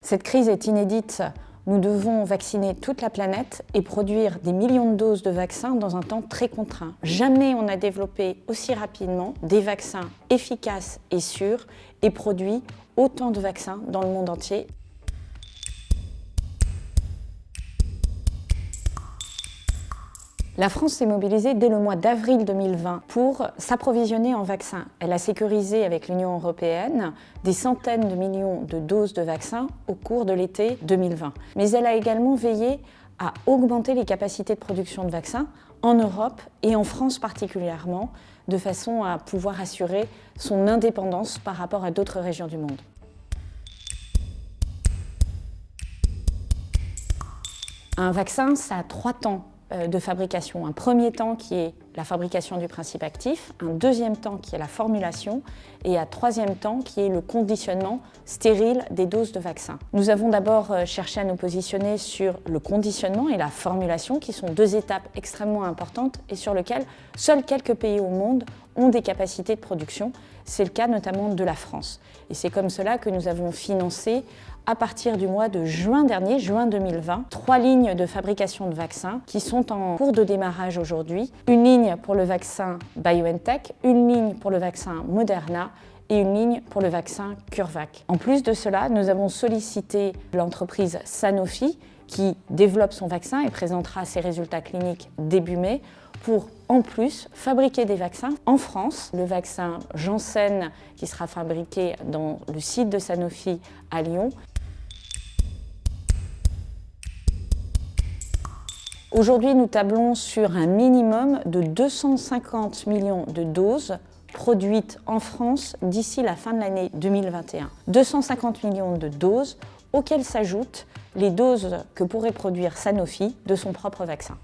Cette crise est inédite. Nous devons vacciner toute la planète et produire des millions de doses de vaccins dans un temps très contraint. Jamais on n'a développé aussi rapidement des vaccins efficaces et sûrs et produit autant de vaccins dans le monde entier. La France s'est mobilisée dès le mois d'avril 2020 pour s'approvisionner en vaccins. Elle a sécurisé avec l'Union européenne des centaines de millions de doses de vaccins au cours de l'été 2020. Mais elle a également veillé à augmenter les capacités de production de vaccins en Europe et en France particulièrement, de façon à pouvoir assurer son indépendance par rapport à d'autres régions du monde. Un vaccin, ça a 3 temps de fabrication. Un premier temps qui est la fabrication du principe actif, un deuxième temps qui est la formulation et un troisième temps qui est le conditionnement stérile des doses de vaccin. Nous avons d'abord cherché à nous positionner sur le conditionnement et la formulation qui sont 2 étapes extrêmement importantes et sur lesquelles seuls quelques pays au monde ont des capacités de production. C'est le cas notamment de la France. Et c'est comme cela que nous avons financé à partir du mois de juin dernier, juin 2020, 3 lignes de fabrication de vaccins qui sont en cours de démarrage aujourd'hui. Une ligne pour le vaccin BioNTech, une ligne pour le vaccin Moderna et une ligne pour le vaccin CureVac. En plus de cela, nous avons sollicité l'entreprise Sanofi qui développe son vaccin et présentera ses résultats cliniques début mai pour, en plus, fabriquer des vaccins en France. Le vaccin Janssen qui sera fabriqué dans le site de Sanofi à Lyon. Aujourd'hui, nous tablons sur un minimum de 250 millions de doses produites en France d'ici la fin de l'année 2021. 250 millions de doses auxquelles s'ajoutent les doses que pourrait produire Sanofi de son propre vaccin.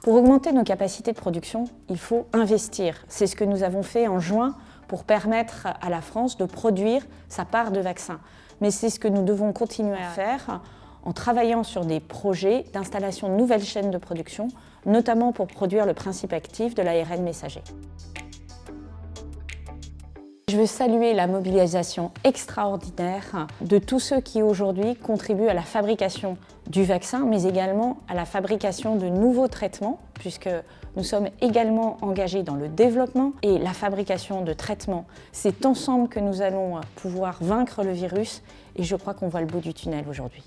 Pour augmenter nos capacités de production, il faut investir. C'est ce que nous avons fait en juin pour permettre à la France de produire sa part de vaccins. Mais c'est ce que nous devons continuer à faire en travaillant sur des projets d'installation de nouvelles chaînes de production, notamment pour produire le principe actif de l'ARN messager. Je veux saluer la mobilisation extraordinaire de tous ceux qui aujourd'hui contribuent à la fabrication du vaccin, mais également à la fabrication de nouveaux traitements, puisque nous sommes également engagés dans le développement et la fabrication de traitements. C'est ensemble que nous allons pouvoir vaincre le virus et je crois qu'on voit le bout du tunnel aujourd'hui.